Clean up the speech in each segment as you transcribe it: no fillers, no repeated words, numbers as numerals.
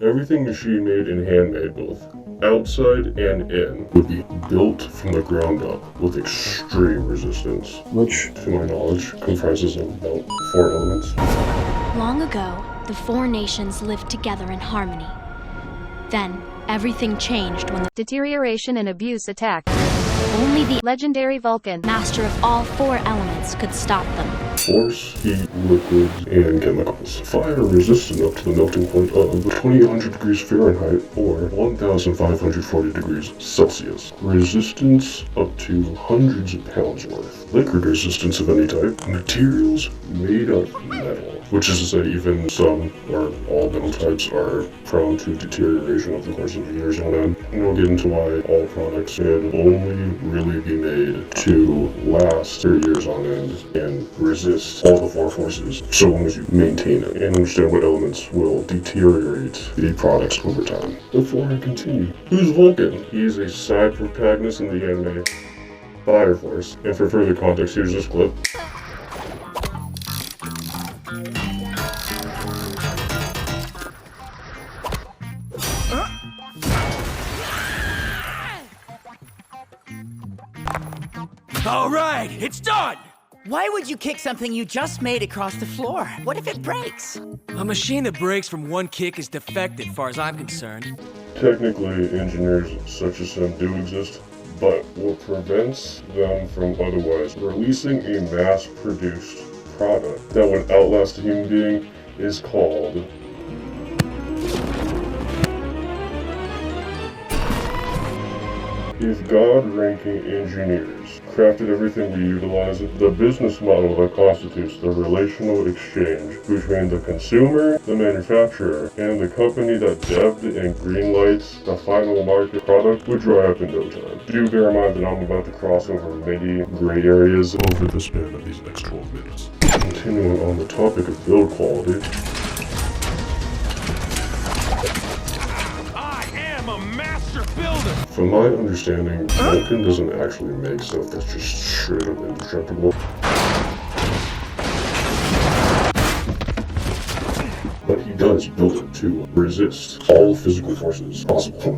Everything machine-made and handmade, both outside and in, would be built from the ground up with extreme resistance, which, to my knowledge, comprises of about 4 elements. Long ago, the 4 nations lived together in harmony. Then, everything changed when the deterioration and abuse attacked. only the Legendary Vulcan, master of all 4 elements could stop them. Force, heat, liquids, and chemicals. Fire resistant up to the melting point of 2800 degrees Fahrenheit or 1540 degrees Celsius. Resistance up to hundreds of pounds worth. Liquid resistance of any type. Materials made of metal. Which is to say, even some or all metal types are prone to deterioration over the course of years on end. And we'll get into why all products can only really be made to last 30 years on end and resist all the 4 forces, so long as you maintain it and understand what elements will deteriorate the products over time. Before I continue, who's Vulcan? He is a side protagonist in the anime Fire Force, and for further context, here's this clip. All right, it's done! Why would you kick something you just made across the floor? What if it breaks? A machine that breaks from one kick is defective, far as I'm concerned. Technically, engineers such as him do exist, but what prevents them from otherwise releasing a mass-produced product that would outlast a human being is called if God-ranking engineers crafted everything we utilize, the business model that constitutes the relational exchange between the consumer, the manufacturer, and the company that devved and greenlights the final market product would dry up in no time. Do bear in mind that I'm about to cross over many gray areas over the span of these next 12 minutes. Continuing on the topic of build quality, from my understanding, Vulcan doesn't actually make stuff that's just straight up indestructible. But he does build it to resist all physical forces possible.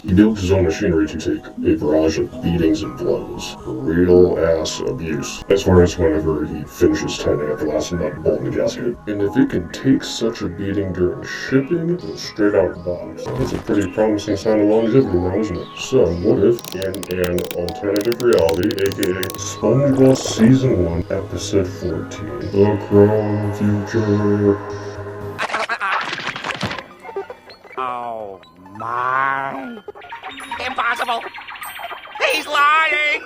He builds his own machinery to take a barrage of beatings and blows. Real ass abuse. As far as whenever he finishes tightening up the last nut bolt in the gasket. And if it can take such a beating during shipping, then straight out of the box. That's a pretty promising sign of longevity now, isn't it? So what if, in an alternative reality, aka SpongeBob Season 1, Episode 14, The Chrome Future. Oh my. Impossible! He's lying!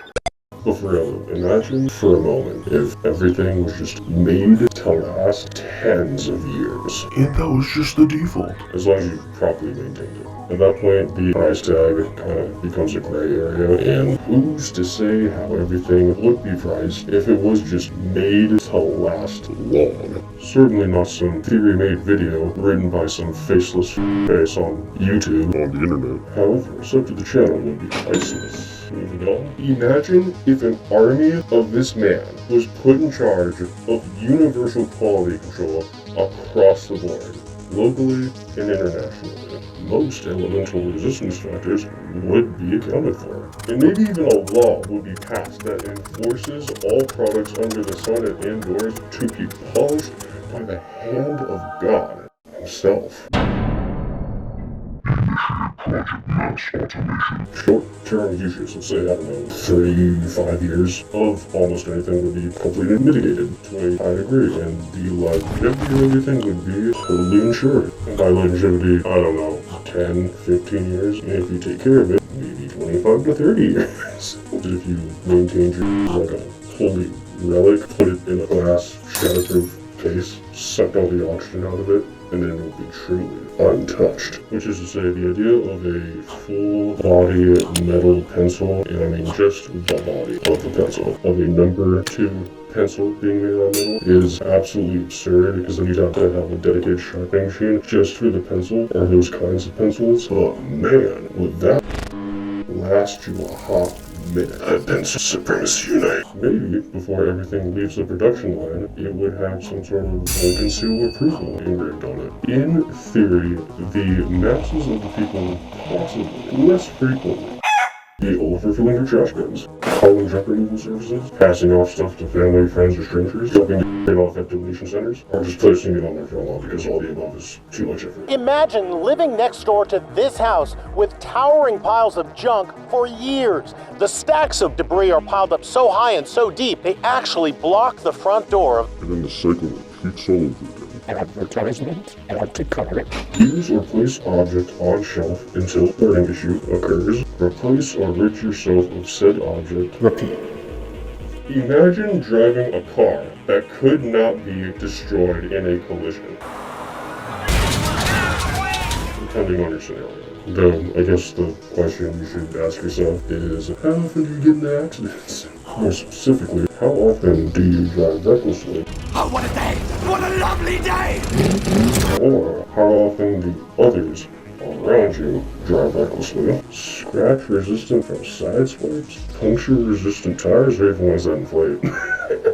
But for real, imagine for a moment if everything was just made to last tens of years. And that was just the default. As long as you properly maintained it. At that point, the price tag kind of becomes a gray area, and who's to say how everything would be priced if it was just made to last long? Certainly not some theory-made video written by some faceless face on YouTube on the internet. However, sub to the channel would be priceless. Moving on. Imagine if an army of this man was put in charge of universal quality control across the board, locally and internationally. Most elemental resistance factors would be accounted for. And maybe even a law would be passed that enforces all products under the sun and indoors to be polished by the hand of God himself. Short-term users, let's say, I don't know, 3 to 5 years of almost anything would be completely mitigated to a high degree, and the longevity of everything would be totally insured. And by longevity, I don't know, 10, 15 years, and if you take care of it, maybe 25 to 30 years. If you maintained your like a holy relic, put it in a glass, shatterproof case, sucked all the oxygen out of it, and then it will be truly untouched. Which is to say, the idea of a full body metal pencil, and I mean just the body of the pencil, of a number 2 pencil being made out of metal is absolutely absurd, because then you'd have to have a dedicated sharpening machine just for the pencil, or those kinds of pencils. But man, would that last you a hot minute. Advent supremacy unite. Maybe before everything leaves the production line, it would have some sort of Vulcan seal of approval engraved on it. In theory, the masses of the people possibly, less frequently, be overfilling their trash bins, calling junk removal services, passing off stuff to family, friends, or strangers, helping get off at donation centers, or just placing it on their phone because all the above is too much effort. Imagine living next door to this house with towering piles of junk for years. The stacks of debris are piled up so high and so deep, they actually block the front door. And then the cycle repeats all over again. Advertisement, add to cart. Use or place object on shelf until learning issue occurs. Replace or rid yourself of said object. Repeat. Imagine driving a car that could not be destroyed in a collision. Depending on your scenario. Though, I guess the question you should ask yourself is, how often do you get in accidents? More specifically, how often do you drive recklessly? Oh, what a day! What a lovely day! Or how often do others around you drive recklessly? Scratch resistant from side swipes? Puncture resistant tires or even ones that inflate?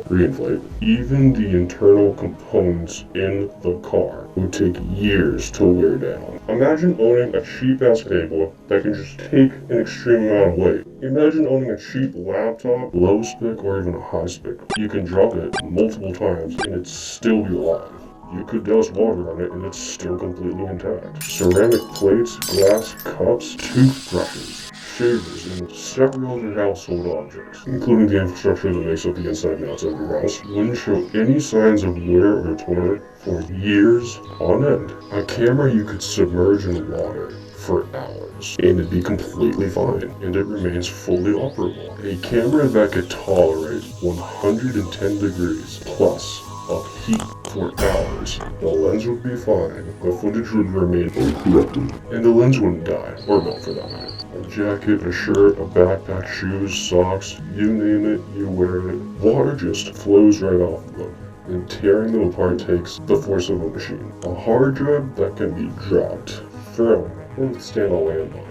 Reinflate. Even the internal components in the car would take years to wear down. Imagine owning a cheap ass table that can just take an extreme amount of weight. Imagine owning a cheap laptop, low spec or even a high spec. You can drop it multiple times and it'd still be alive. You could douse water on it and it's still completely intact. Ceramic plates, glass cups, toothbrushes, shavers, and several other household objects, including the infrastructure that makes up the inside and outside of your house, wouldn't show any signs of wear or tear for years on end. A camera you could submerge in water for hours, and it'd be completely fine, and it remains fully operable. A camera that could tolerate 110 degrees plus of heat for hours. The lens would be fine, the footage would remain uninterrupted, and the lens wouldn't die, or melt for that matter. A jacket, a shirt, a backpack, shoes, socks, you name it, you wear it. Water just flows right off of them, and tearing them apart takes the force of a machine. A hard drive that can be dropped, thrown, or withstand a landmine.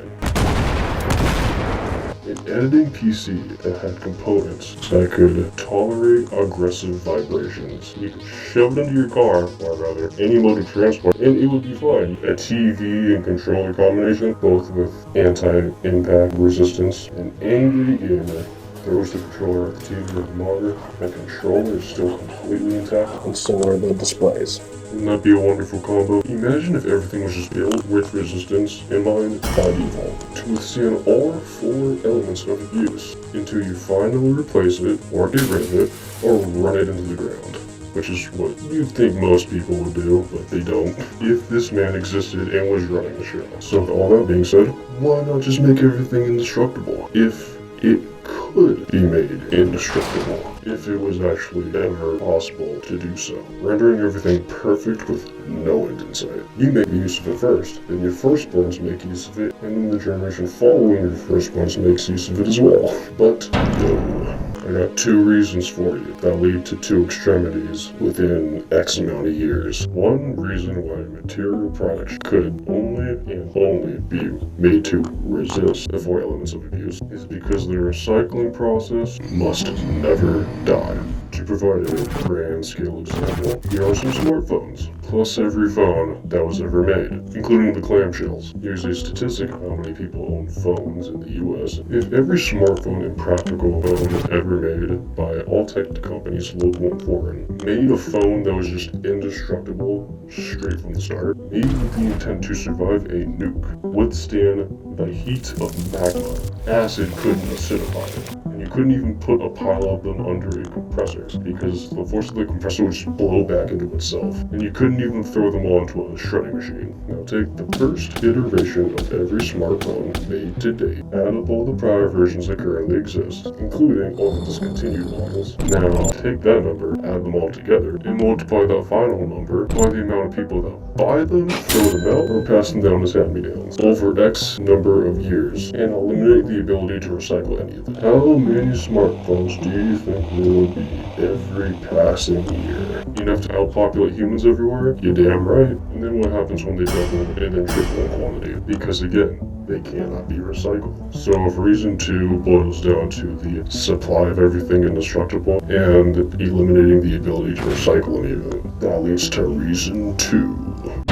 An editing PC that had components that could tolerate aggressive vibrations. You could shove it into your car, or rather any mode of transport, and it would be fine. A TV and controller combination, both with anti-impact resistance. An angry gamer throws the controller at the TV or the monitor, and the controller is still completely intact. And so are the displays. Wouldn't that be a wonderful combo? Imagine if everything was just built with resistance in mind by default, to withstand all 4 elements of abuse, until you finally replace it, or get rid of it, or run it into the ground. Which is what you'd think most people would do, but they don't. If this man existed and was running the show. So with all that being said, why not just make everything indestructible? If it could be made indestructible, if it was actually ever possible to do so, rendering everything perfect with no end in sight. You make use of it first, then your firstborns make use of it, and then the generation following your firstborns makes use of it as well. But no. I got 2 reasons for you that lead to 2 extremities within X amount of years. One reason why material products could only and only be made to resist the 4 elements of abuse is because the recycling process must never die. To provide a grand scale example, here are some smartphones, plus every phone that was ever made, including the clamshells. Here's a statistic of how many people own phones in the US. If every smartphone and practical phone ever made by all tech companies, local and foreign, made a phone that was just indestructible straight from the start, made with the intent to survive a nuke, withstand the heat of magma. Acid couldn't acidify it. And you couldn't even put a pile of them under a compressor because the force of the compressor would just blow back into itself. And you couldn't even throw them onto a shredding machine. Now take the first iteration of every smartphone made to date, add up all the prior versions that currently exist, including all the discontinued models. Now take that number, add them all together, and multiply that final number by the amount of people that buy them, throw them out, or pass them down as hand-me-downs over X number of years, and eliminate the ability to recycle any of it. How many smartphones do you think there will be every passing year? Enough to outpopulate humans everywhere? You're damn right. And then what happens when they double and then triple in quantity? Because again, they cannot be recycled. So if reason 2 boils down to the supply of everything indestructible and eliminating the ability to recycle any of it, that leads to reason 2.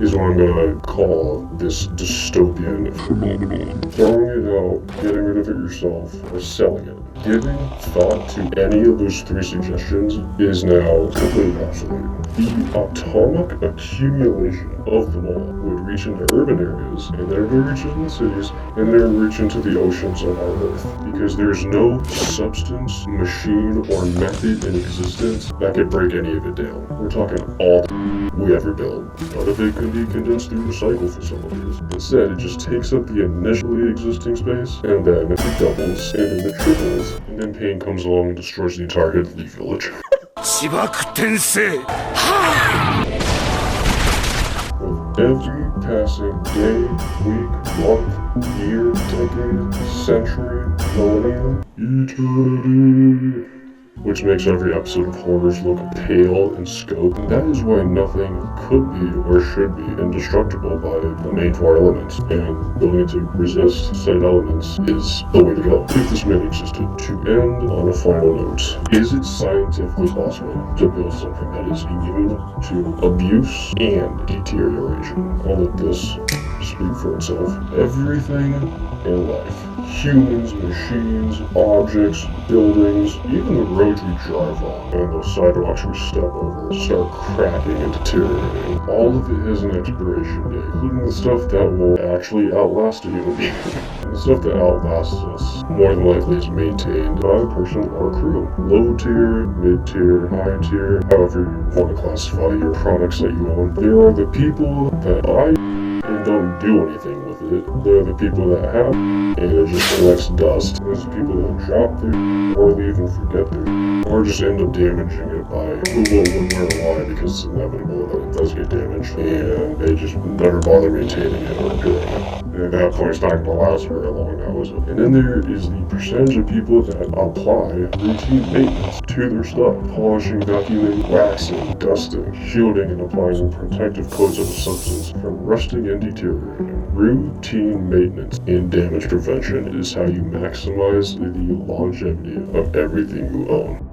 Is what I'm gonna call this dystopian phenomenon. Throwing it out, getting rid of it yourself, or selling it. Giving thought to any of those 3 suggestions is now completely obsolete. The atomic accumulation of them all would reach into urban areas, and then it would reach into the cities, and then it would reach into the oceans of our Earth. Because there's no substance, machine, or method in existence that could break any of it down. We're talking all we ever build. None of it can be condensed through recycle facilities. Instead, it just takes up the initially existing space, and then it doubles, and then it triples, and then pain comes along and destroys the entire Italy village. With every passing day, week, month, year, decade, century, millennium, eternity, which makes every episode of Horrors look pale in scope, and that is why nothing could be or should be indestructible by the main 4 elements, and building it to resist said elements is the way to go. If this man existed, to end on a final note, is it scientifically possible to build something that is immune to abuse and deterioration? I'll let this speak for itself. Everything in life, humans, machines, objects, buildings, even the roads we drive on, and those sidewalks we step over, start cracking and deteriorating. All of it has an expiration date, including the stuff that will actually outlast a human being. The stuff that outlasts us more than likely is maintained by a person or crew. Low tier, mid tier, high tier, however you want to classify your products that you own. There are the people that buy and don't do anything with it. There are the people that have, and it just collects dust. There's the people that drop their, or leave and forget their, or just end up damaging it by who, what, when, where, why, because it's inevitable that it does get damaged, and they just never bother maintaining it or doing it. And at that point, it's not going to last very long now, is it? And then there is the percentage of people that apply routine maintenance to their stuff. Polishing, vacuuming, waxing, dusting, shielding, and applying protective coats of a substance from rusting and deteriorating. Routine maintenance and damage prevention is how you maximize the longevity of everything you own.